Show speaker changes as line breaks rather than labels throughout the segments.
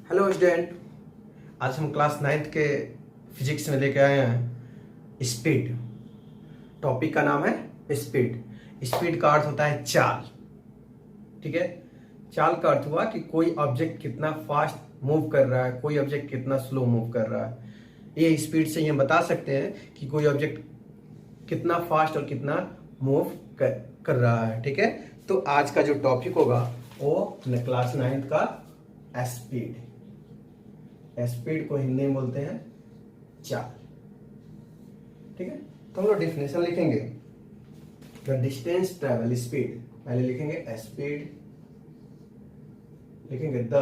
Hello student. आज हम class 9th के फिजिक्स में लेके आए हैं स्पीड। टॉपिक का नाम है स्पीड। स्पीड का अर्थ होता है चाल। ठीक है, चाल का अर्थ हुआ कि कोई ऑब्जेक्ट कितना फास्ट मूव कर रहा है, कोई ऑब्जेक्ट कितना स्लो मूव कर रहा है। ये स्पीड से ये बता सकते हैं कि कोई ऑब्जेक्ट कितना फास्ट और कितना मूव कर रहा है। ठीक है, तो आज का जो टॉपिक होगा वो क्लास 9th का स्पीड। स्पीड को हिंदी में बोलते हैं चाल। ठीक है, तो हम लोग डेफिनेशन लिखेंगे। द डिस्टेंस ट्रेवल स्पीड, पहले लिखेंगे स्पीड, लिखेंगे the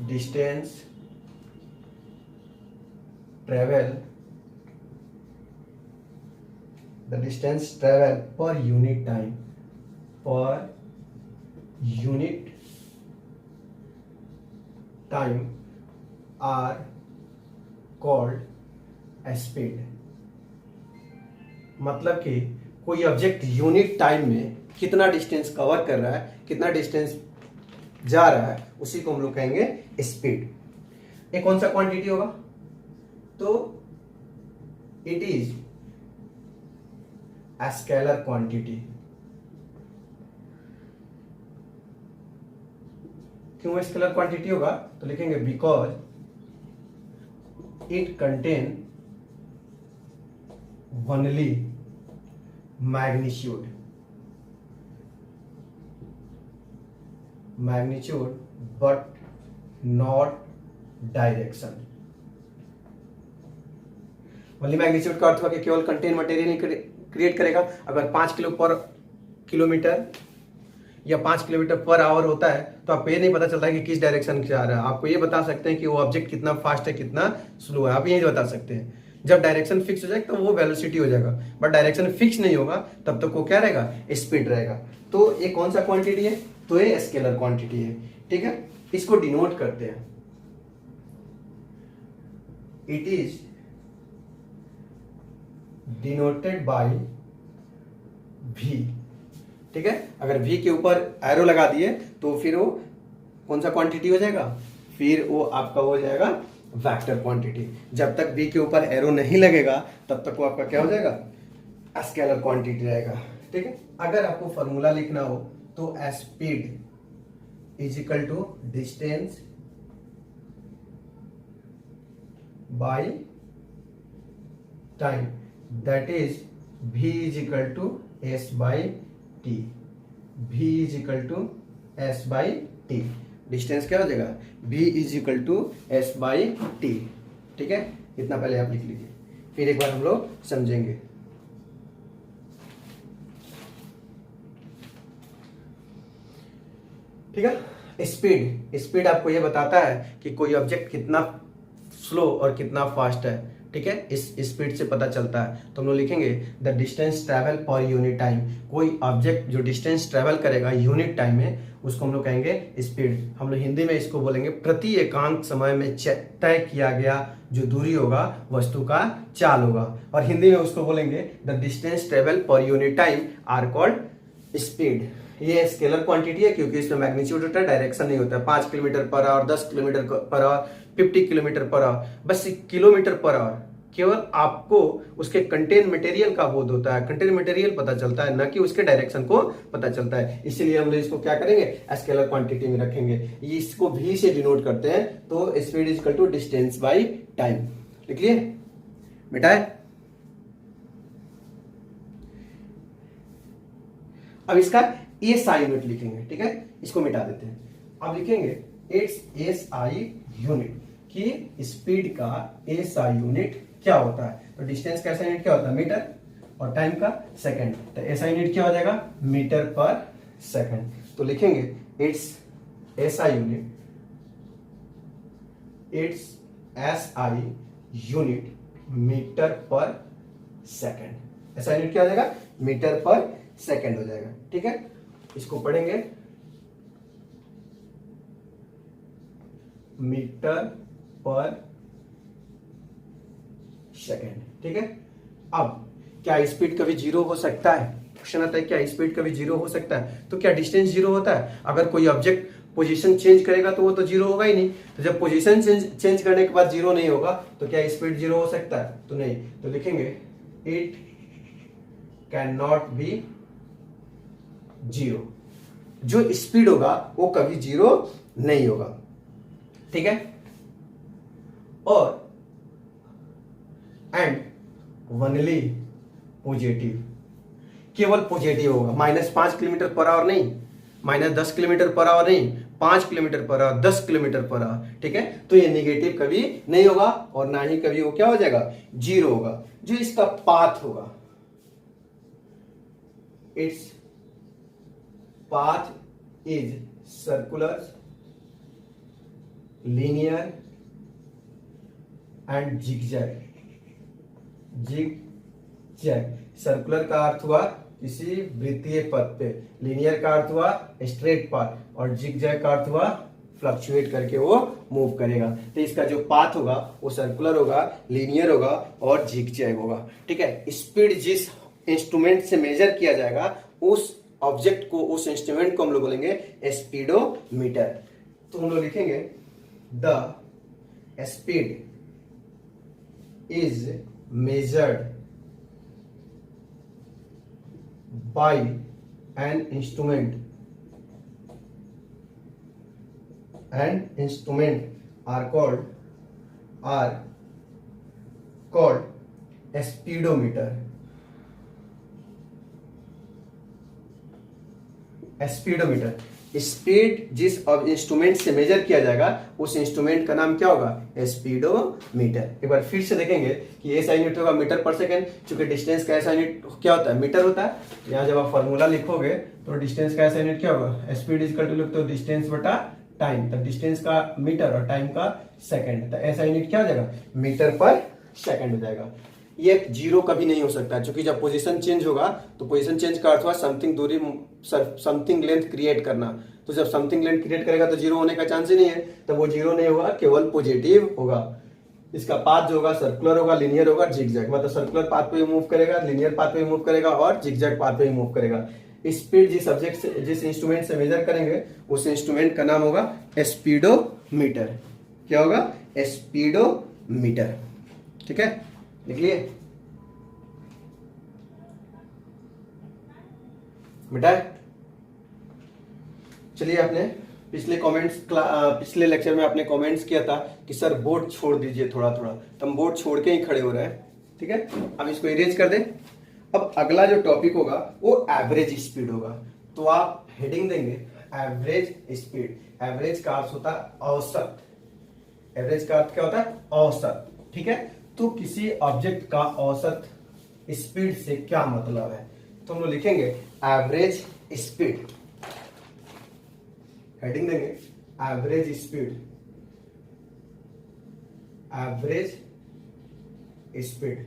distance travel, the distance travel per unit time, per unit time are called speed. मतलब कि कोई ऑब्जेक्ट यूनिट टाइम में कितना डिस्टेंस कवर कर रहा है, कितना डिस्टेंस जा रहा है, उसी को हम लोग कहेंगे स्पीड। ये कौन सा क्वांटिटी होगा? तो it is a scalar quantity। क्यों स्केलर क्वांटिटी होगा? तो लिखेंगे because it contain only magnitude, but not direction. Only magnitude का अर्थ हुआ कि केवल कंटेन मटेरियल क्रिएट करेगा। अगर 5 किलो पर किलोमीटर या 5 किलोमीटर पर आवर होता है तो आपको ये नहीं पता चलता है कि किस डायरेक्शन जा रहा है। आपको ये बता सकते हैं कि वो ऑब्जेक्ट कितना फास्ट है, कितना स्लो है, आप ये बता सकते हैं। जब डायरेक्शन फिक्स हो जाए तो वो वेलोसिटी हो जाएगा, बट डायरेक्शन फिक्स नहीं होगा तब तक वो क्या रहेगा? स्पीड रहेगा। तो ये कौन सा क्वांटिटी है? तो ये स्केलर क्वांटिटी है। ठीक है, इसको डिनोट करते हैं। It is denoted by V। ठीक है, अगर V के ऊपर एरो लगा दिए तो फिर वो कौन सा क्वांटिटी हो जाएगा? फिर वो आपका हो जाएगा वेक्टर क्वांटिटी। जब तक V के ऊपर एरो नहीं लगेगा तब तक वो आपका क्या हो जाएगा? स्केलर क्वांटिटी रहेगा। ठीक है, अगर आपको फॉर्मूला लिखना हो तो speed is equal to distance by time, that is V is equal to S by T. V is equal to S by T. Distance क्या हो जाएगा? V is equal to S by T. ठीक है, इतना पहले आप लिख लीजिए, फिर एक बार हम लोग समझेंगे। ठीक है, स्पीड आपको ये बताता है कि कोई ऑब्जेक्ट कितना स्लो और कितना फास्ट है। ठीक है, इस स्पीड से पता चलता है। तो हम लोग लिखेंगे the distance travel per unit time. कोई ऑब्जेक्ट जो डिस्टेंस ट्रेवल करेगा यूनिट टाइम में उसको हम लोग कहेंगे स्पीड। हम लोग हिंदी में इसको बोलेंगे प्रति एकांक समय में तय किया गया जो दूरी होगा वस्तु का चाल होगा, और हिंदी में उसको बोलेंगे the distance travel per unit time are called speed. ये स्केलर क्वांटिटी है क्योंकि इसमें मैग्नीट्यूड होता है, डायरेक्शन नहीं होता है। 5 kilometre per our, 10 kilometre per our, 50 kilometre per our, बस किलोमीटर पर आवर। केवल आपको उसके कंटेन मटेरियल का बोध होता है, कंटेन मटेरियल पता चलता है, न कि उसके डायरेक्शन को पता चलता है। इसीलिए हम लोग इसको क्या करेंगे? स्केलर क्वांटिटी में रखेंगे। इसको भी से डिनोट करते हैं। तो speed is equal to distance by time. लिख लिए बेटा? अब इसका SI यूनिट लिखेंगे। ठीक है, इसको मिटा देते हैं। अब लिखेंगे इट्स SI यूनिट, कि स्पीड का SI यूनिट क्या होता है। तो डिस्टेंस का SI यूनिट क्या होता है? मीटर, और टाइम का सेकंड। तो SI यूनिट क्या हो जाएगा? Metre per second. तो लिखेंगे it's SI unit, it's SI unit metre per second. SI unit क्या हो जाएगा? मीटर पर सेकंड हो जाएगा। ठीक है, इसको पढ़ेंगे मीटर पर सेकेंड। ठीक है, अब क्या स्पीड कभी जीरो हो सकता है? क्वेश्चन आता है क्या स्पीड कभी जीरो हो सकता है? तो क्या डिस्टेंस जीरो होता है? अगर कोई ऑब्जेक्ट पोजीशन चेंज करेगा तो वो तो जीरो होगा ही नहीं। तो जब पोजीशन चेंज करने के बाद जीरो नहीं होगा तो क्या स्पीड जीरो हो सकता है? तो नहीं। तो लिखेंगे it can not be zero. जो स्पीड होगा वो कभी जीरो नहीं होगा, ठीक है। और एंड ओनली पॉजिटिव, केवल पॉजिटिव होगा। -5 किलोमीटर पर आवर नहीं, -10 किलोमीटर पर आवर नहीं, 5 kilometre per our, 10 kilometre per our, ठीक है। तो ये निगेटिव कभी नहीं होगा और ना ही कभी वो क्या हो जाएगा? जीरो होगा। जो इसका पाथ होगा, its path is circular, linear and zigzag. Zigzag, circular का अर्थ हुआ किसी वृत्तीय पथ पे, लीनियर का अर्थ हुआ स्ट्रेट पाथ और जिगजैग का अर्थ हुआ फ्लक्चुएट करके वो मूव करेगा। तो इसका जो पाथ होगा वो सर्कुलर होगा, लीनियर होगा और जिगजैग होगा, ठीक है। स्पीड जिस इंस्ट्रूमेंट से मेजर किया जाएगा उस ऑब्जेक्ट को, उस इंस्ट्रूमेंट को हम लोग बोलेंगे स्पीडोमीटर। तो हम लोग लिखेंगे the speed is measured by an instrument are called speedometer. Speedometer, speed जिस इंस्ट्रूमेंट से मेजर किया जाएगा उस इंस्ट्रूमेंट का नाम क्या होगा? स्पीडोमीटर। एक बार फिर से देखेंगे कि एस आई यूनिट होगा मीटर पर सेकेंड, चूंकि डिस्टेंस का ऐसा यूनिट क्या होता है? मीटर होता है। यहाँ जब आप फॉर्मूला लिखोगे तो डिस्टेंस का ऐसा यूनिट क्या होगा? स्पीड इज इक्वल टू लिखते हो डिस्टेंस बटा टाइम, तो डिस्टेंस का मीटर और टाइम का सेकेंड, तो ऐसा यूनिट क्या हो जाएगा? मीटर पर सेकेंड हो जाएगा। ये जीरो कभी नहीं हो सकता है, क्योंकि जब पोजीशन चेंज होगा तो पोजीशन चेंज का अर्थ हुआ समथिंग दूरी, समथिंग लेंथ क्रिएट करना। तो जब समथिंग लेंथ क्रिएट करेगा तो जीरो होने का चांस ही नहीं है, तो वो जीरो नहीं होगा, केवल पॉजिटिव होगा। इसका पाथ जो होगा सर्कुलर होगा, लिनियर होगा, जिगजैग, मतलब सर्कुलर पाथ पे मूव करेगा, लिनियर पाथ पे मूव करेगा और जिगजैग पाथ पे मूव करेगा। स्पीड जिस सब्जेक्ट से, जिस इंस्ट्रूमेंट से मेजर करेंगे उस इंस्ट्रूमेंट का नाम होगा स्पीडोमीटर। क्या होगा? स्पीडोमीटर, ठीक है। लिखिए बेटा। चलिए, आपने पिछले लेक्चर में आपने कमेंट्स किया था कि सर बोर्ड छोड़ दीजिए थोड़ा थोड़ा, तो हम बोर्ड छोड़ के ही खड़े हो रहे हैं, ठीक है। अब इसको इरेज कर दें। अब अगला जो टॉपिक होगा वो एवरेज स्पीड होगा। तो आप हेडिंग देंगे एवरेज स्पीड। एवरेज का अर्थ होता है औसत। एवरेज का अर्थ क्या होता है? औसत, ठीक है। तो किसी ऑब्जेक्ट का औसत स्पीड से क्या मतलब है? तो हम लोग लिखेंगे एवरेज स्पीड, हेडिंग देंगे एवरेज स्पीड। एवरेज स्पीड,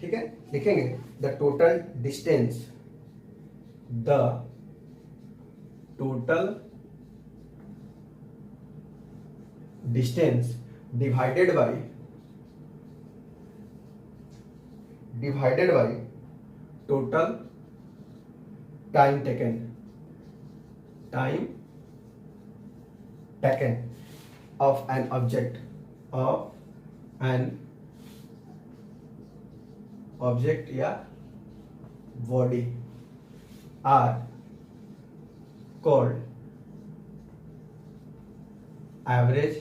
ठीक है। लिखेंगे the total distance, the total distance divided by total time taken, of an object या body are called average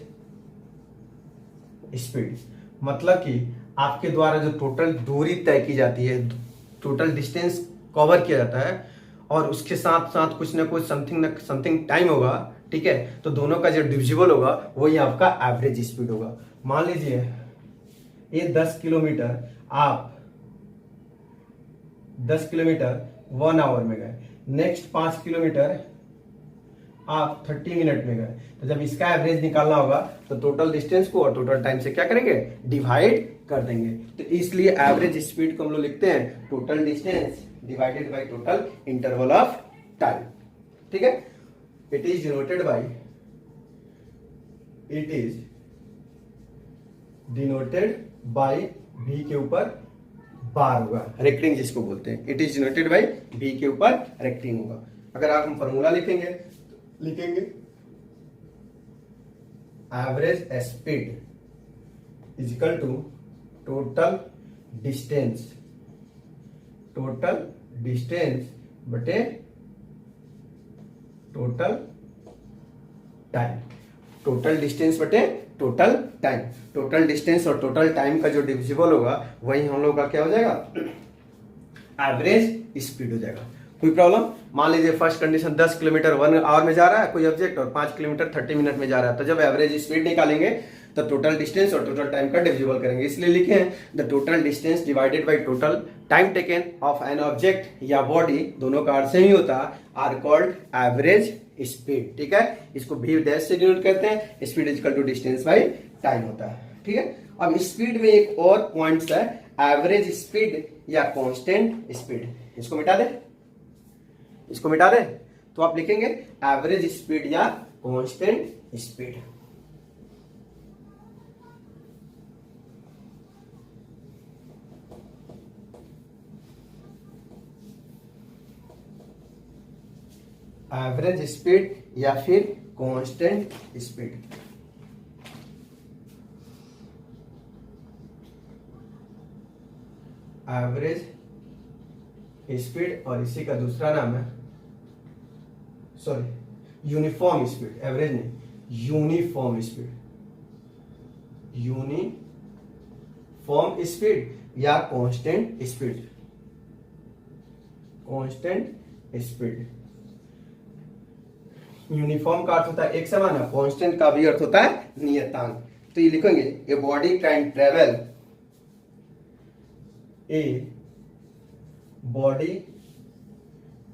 speed. मतलब कि आपके द्वारा जो टोटल दूरी तय की जाती है, टोटल डिस्टेंस कवर किया जाता है और उसके साथ साथ कुछ ना कुछ समथिंग टाइम होगा, ठीक है। तो दोनों का जो डिविजिबल होगा वही आपका एवरेज स्पीड होगा। मान लीजिए ये 10 किलोमीटर, आप 10 किलोमीटर 1 आवर में गए, नेक्स्ट 5 किलोमीटर आप 30 मिनट में गए। तो जब इसका एवरेज निकालना होगा तो टोटल डिस्टेंस को और टोटल टाइम से क्या करेंगे? डिवाइड कर देंगे। तो इसलिए एवरेज स्पीड को हम लोग लिखते हैं total distance divided by total interval of time, ठीक है। It is denoted by v के ऊपर बार होगा, रेक्टिंग जिसको बोलते हैं। It is denoted by v के ऊपर रेक्टिंग होगा। अगर आप हम फॉर्मूला लिखेंगे लिखेंगे average speed is equal to total distance, total distance बटे टोटल टाइम, टोटल डिस्टेंस बटे टोटल टाइम। टोटल डिस्टेंस और टोटल टाइम का जो डिविजिबल होगा वही हम लोग का क्या हो जाएगा, एवरेज स्पीड हो जाएगा। कोई प्रॉब्लम? मान लीजिए फर्स्ट कंडीशन 10 किलोमीटर 1 आवर में जा रहा है कोई ऑब्जेक्ट और 5 किलोमीटर 30 मिनट में जा रहा है, तो जब एवरेज स्पीड निकालेंगे तो टोटल डिस्टेंस और टोटल टाइम का डिविजिबल करेंगे। इसलिए लिखे हैं the total distance divided by total time taken of an object या बॉडी, दोनों का अर्थ सेम ही होता है, आर कॉल्ड एवरेज स्पीड। ठीक है, इसको भी डैश से डिनोट करते हैं, speed is equal to distance by time होता है। ठीक है, अब स्पीड में एक और पॉइंट्स है, एवरेज स्पीड या कांस्टेंट स्पीड। इसको मिटा दे, इसको मिटा दे, तो आप लिखेंगे एवरेज स्पीड या कांस्टेंट स्पीड। एवरेज स्पीड या फिर कांस्टेंट स्पीड। एवरेज स्पीड और इसी का दूसरा नाम है सॉरी यूनिफॉर्म स्पीड, एवरेज नहीं, यूनिफॉर्म स्पीड, यूनिफॉर्म स्पीड या constant speed, constant speed. Uniform का अर्थ होता है एक समान, कांस्टेंट का भी अर्थ होता है नियतांक। तो ये लिखेंगे a body can travel, a body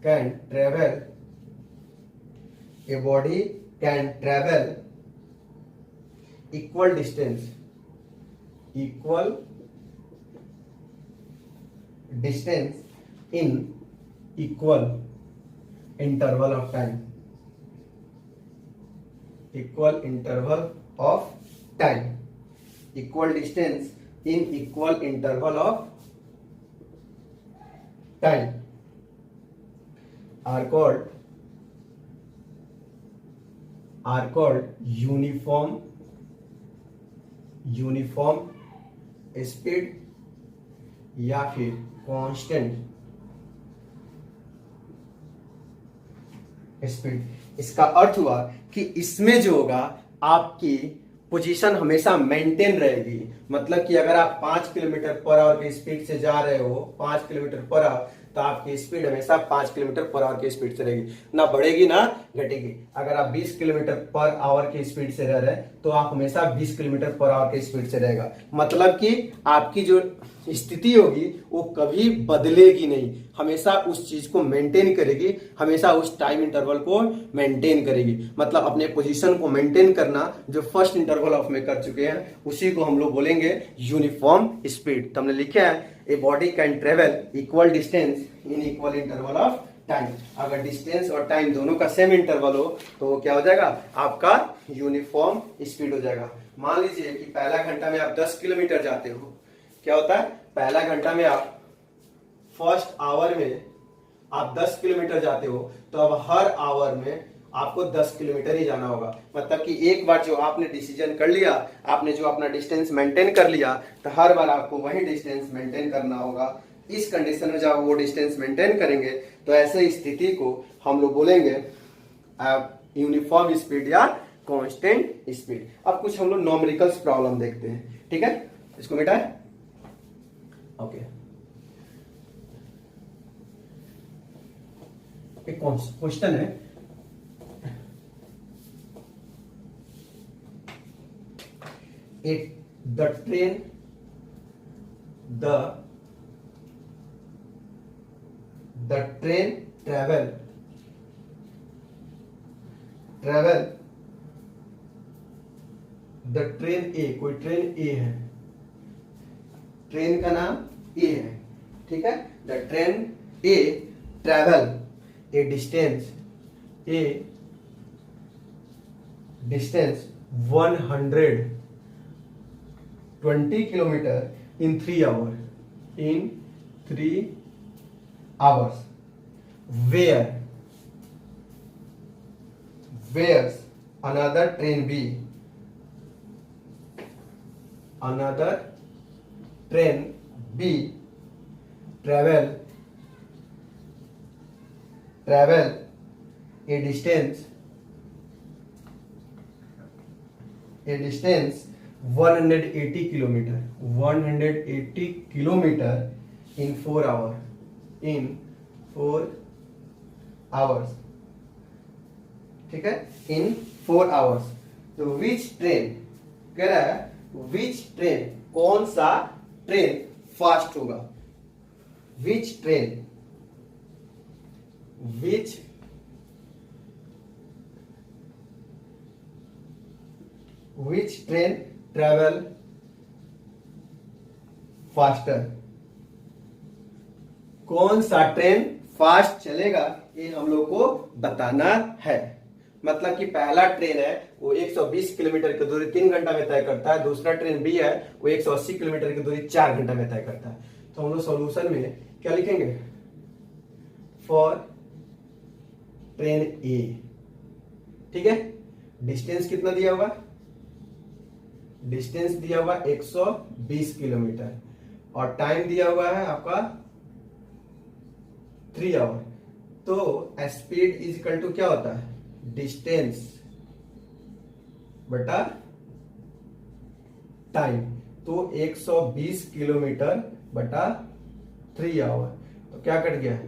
can travel, a body can travel equal distance, equal distance in equal interval of time, equal interval of time, equal distance in equal interval of time are called uniform speed या फिर constant speed. इसका अर्थ हुआ कि इसमें जो होगा आपकी position हमेशा मेंटेन रहेगी, मतलब कि अगर आप 5 किलोमीटर पर आवर की स्पीड से जा रहे हो, 5 किलोमीटर पर आवर, तो आपकी स्पीड हमेशा 5 किलोमीटर पर आवर की स्पीड से रहेगी, ना बढ़ेगी ना घटेगी। अगर आप 20 किलोमीटर पर आवर की स्पीड से रह रहे हैं तो आप हमेशा 20 किलोमीटर पर आवर की स्पीड से रहेगा, मतलब कि आपकी जो स्थिति होगी वो कभी बदलेगी नहीं, हमेशा उस चीज को मेंटेन करेगी, हमेशा उस टाइम इंटरवल को मेंटेन करेगी। मतलब अपने पोजीशन को मेंटेन करना जो फर्स्ट इंटरवल ऑफ में कर चुके हैं उसी को हम लोग बोलेंगे यूनिफॉर्म स्पीड। तो हमने लिखा है a body can travel equal distance in equal interval of time. अगर डिस्टेंस और टाइम दोनों का सेम इंटरवल हो तो क्या हो जाएगा, आपका यूनिफॉर्म स्पीड हो जाएगा। मान लीजिए कि पहला घंटा में आप 10 किलोमीटर जाते हो, क्या होता है, पहला घंटा में आप फर्स्ट आवर में आप 10 किलोमीटर जाते हो, तो अब हर आवर में आपको 10 किलोमीटर ही जाना होगा। मतलब कि एक बार जो आपने डिसीजन कर लिया, आपने जो अपना डिस्टेंस मेंटेन कर लिया, तो हर बार आपको वही डिस्टेंस मेंटेन करना होगा। इस कंडीशन में जब वो डिस्टेंस मेंटेन करेंगे तो ऐसे स्थिति को हम लोग बोलेंगे यूनिफॉर्म स्पीड या कांस्टेंट स्पीड। अब कुछ हम लोग न्यूमेरिकल्स प्रॉब्लम देखते हैं, ठीक है, इसको मिटाए। ओके, एक क्वेश्चन है, the train travel the train A, कोई ट्रेन A है, ट्रेन का नाम A है, ठीक है। The train A travel A distance 120 kilometre in 3 hours, whereas another train B travel a distance 180 kilometer in 4 hours, ठीक है, इन 4 hours। तो विच ट्रेन कह रहा है, विच ट्रेन, कौन सा ट्रेन फास्ट होगा, विच ट्रेन ट्रेवल फास्टर, कौन सा ट्रेन फास्ट चलेगा, ये हम लोग को बताना है। मतलब कि पहला ट्रेन है वो 120 किलोमीटर की दूरी 3 घंटा में तय करता है, दूसरा ट्रेन बी है वो 180 किलोमीटर की दूरी 4 घंटा में तय करता है। तो हम लोग सॉल्यूशन में क्या लिखेंगे, फॉर ट्रेन ए, ठीक है। डिस्टेंस कितना दिया हुआ, डिस्टेंस दिया हुआ 120 किलोमीटर और टाइम दिया हुआ है आपका 3 आवर। तो स्पीड इज इक्वल टू क्या होता है, डिस्टेंस बटा टाइम। तो 120 किलोमीटर बटा 3 आवर, तो क्या कट गया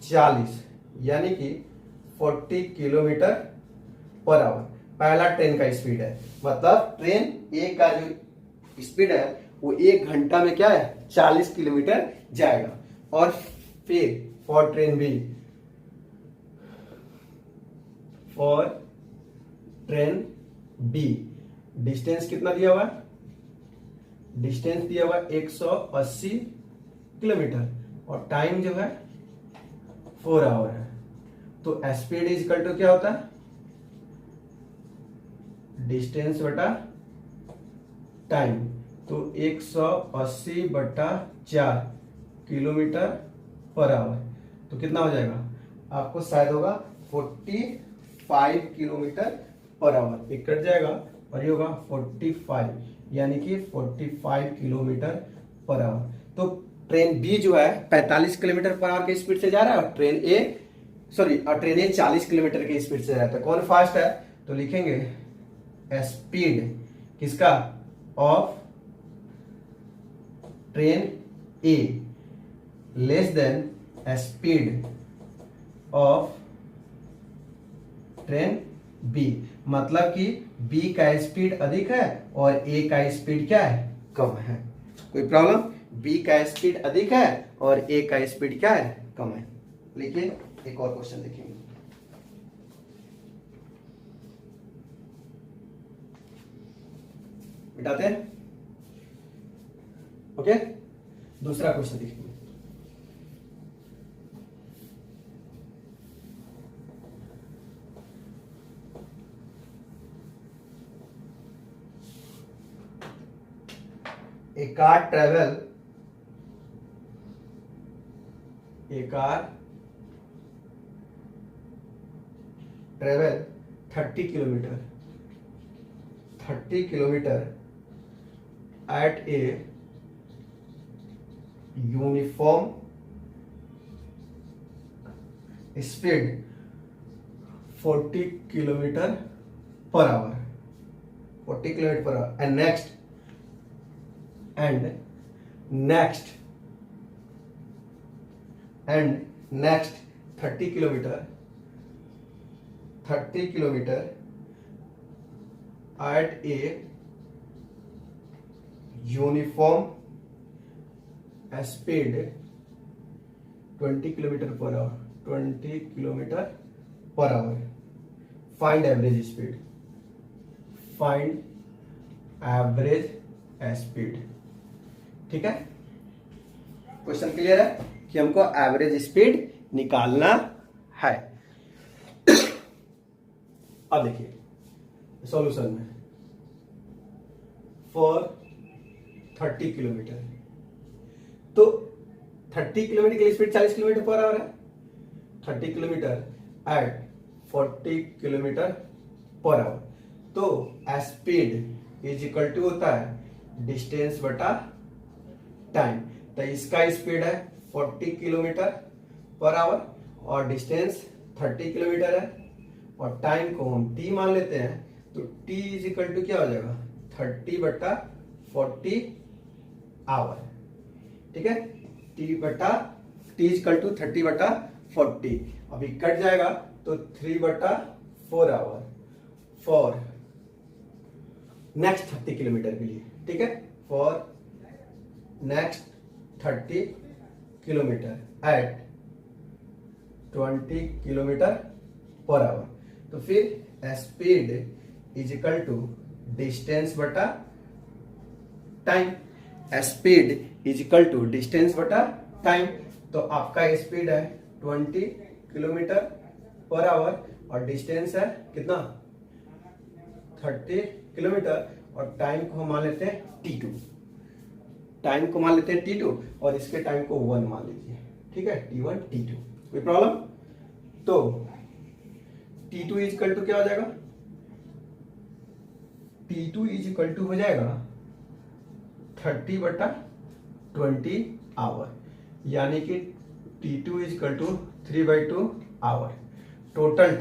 40, यानी कि 40 किलोमीटर पर आवर पहला ट्रेन का स्पीड है। मतलब ट्रेन ए का जो स्पीड है वो 1 घंटा में क्या है 40 किलोमीटर जाएगा। और फिर for train B, for train B distance कितना दिया हुआ, डिस्टेंस दिया हुआ 180 किलोमीटर और टाइम जो है 4 आवर है। तो स्पीड इज इक्वल टू क्या होता है, डिस्टेंस बटा टाइम। तो 180 बटा 4 किलोमीटर पर आवर, तो कितना हो जाएगा आपको, शायद होगा 45 किलोमीटर पर आवर। एक कट जाएगा और ये होगा 45, यानी कि 45 किलोमीटर पर आवर। तो ट्रेन बी जो है 45 किलोमीटर पर आवर की स्पीड से जा रहा है और ट्रेन ए 40 किलोमीटर की स्पीड से जाता है। कौन फास्ट है, तो लिखेंगे स्पीड किसका, of train A less than speed of train B. मतलब कि बी का स्पीड अधिक है और ए का स्पीड क्या है, कम है। कोई प्रॉब्लम, बी का स्पीड अधिक है और ए का स्पीड क्या है, कम है। लिखिए एक और क्वेश्चन देखेंगे। मिटाते हैं, ओके। दूसरा क्वेश्चन देखेंगे। A car travel 30 kilometer at a uniform speed 40 kilometer per hour, 40 kilometer per hour, and next 30 kilometer at a uniform speed 20 kilometer per hour, 20 kilometer per hour. Find average speed, find average speed। ठीक है, question clear है कि हमको average speed निकालना है। अब देखिए solution में, फॉर 30 किलोमीटर, तो 30 किलोमीटर की स्पीड 40 किलोमीटर पर आवर है। 30 kilometre at 40 kilometre per hour. तो स्पीड इज इक्वल टू होता है डिस्टेंस बटा टाइम। तो इसका स्पीड है 40 किलोमीटर पर आवर और डिस्टेंस 30 किलोमीटर है, और टाइम को हम t मान लेते हैं। तो t इज इक्वल टू क्या हो जाएगा 30 बटा 40 आवर। ठीक है, t इज इक्वल टू 30 बटा 40। अभी कट जाएगा तो 3 बटा 4 आवर फॉर नेक्स्ट 30 किलोमीटर के लिए। ठीक है, for next 30 kilometre at 20 kilometre per hour. तो फिर speed is equal to distance बटा time. Speed is equal to distance बटा टाइम। तो आपका स्पीड है 20 किलोमीटर पर आवर और डिस्टेंस है कितना 30 किलोमीटर, और टाइम को हम मान लेते हैं t2। टाइम को मान लेते हैं t2 और इसके टाइम को 1 मान लीजिए। ठीक है, t1 t2। कोई प्रॉब्लम? तो t2 इज इक्वल टू क्या हो जाएगा, t2 इज इक्वल टू हो जाएगा 30 बटा 20 आवर, यानी कि t2 is equal to 3/2 hour. Total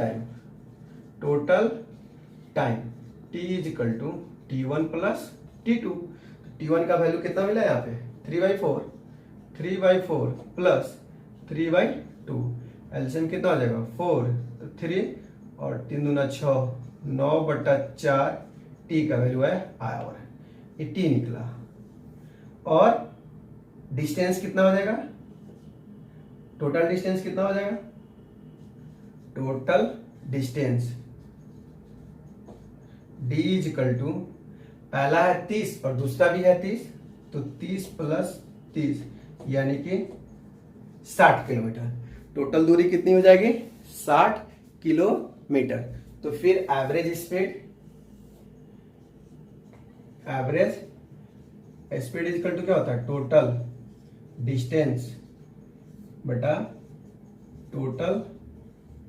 time t is equal to t1 plus t2। t1 का वैल्यू कितना मिला यहाँ पे 3/4 प्लस 3/2। एलसीएम कितना हो जाएगा 4, तो 3 और 3 दूना 6, 9/4। t का वैल्यू है आवर, ये t निकला। और डिस्टेंस कितना हो जाएगा, टोटल डिस्टेंस कितना हो जाएगा, total distance d is equal to पहला है 30 और दूसरा भी है 30, तो 30 प्लस 30 यानी कि 60 किलोमीटर। टोटल दूरी कितनी हो जाएगी 60 किलोमीटर। तो फिर average speed is equal to क्या होता है टोटल डिस्टेंस बटा टोटल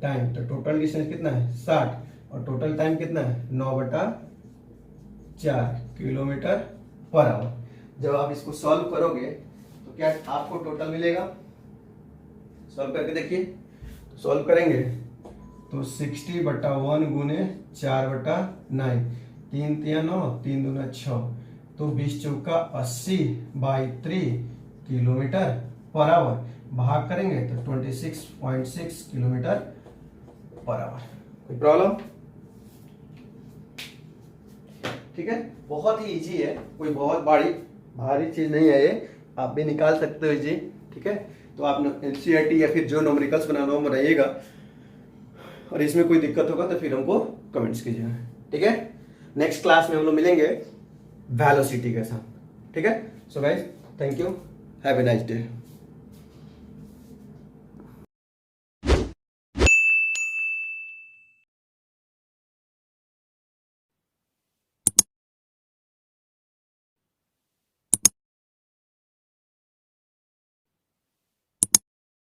टाइम। तो टोटल डिस्टेंस कितना है 60 और टोटल टाइम कितना है 9/4 किलोमीटर पर आवर। जब आप इसको सॉल्व करोगे तो क्या आपको टोटल मिलेगा, सॉल्व करके देखिए। सॉल्व करेंगे तो 60/1 गुने 4/9, 3 3 9, 3 दूना 6, तो 20 चौका 80/3 किलोमीटर पर आवर। भाग करेंगे तो 26.6 किलोमीटर पर आवर। कोई प्रॉब्लम? ठीक है, बहुत ही इजी है, कोई बहुत भारी चीज नहीं है ये, आप भी निकाल सकते हो इजी। ठीक है, तो आप एनसीईआरटी या फिर जो न्यूमेरिकल्स बनाना हो बनाइएगा, और इसमें कोई दिक्कत होगा तो फिर हमको कमेंट्स कीजिएगा। ठीक है, नेक्स्ट क्लास में हम लोग मिलेंगे वेलोसिटी के साथ। ठीक है, so guys thank you, have a nice day.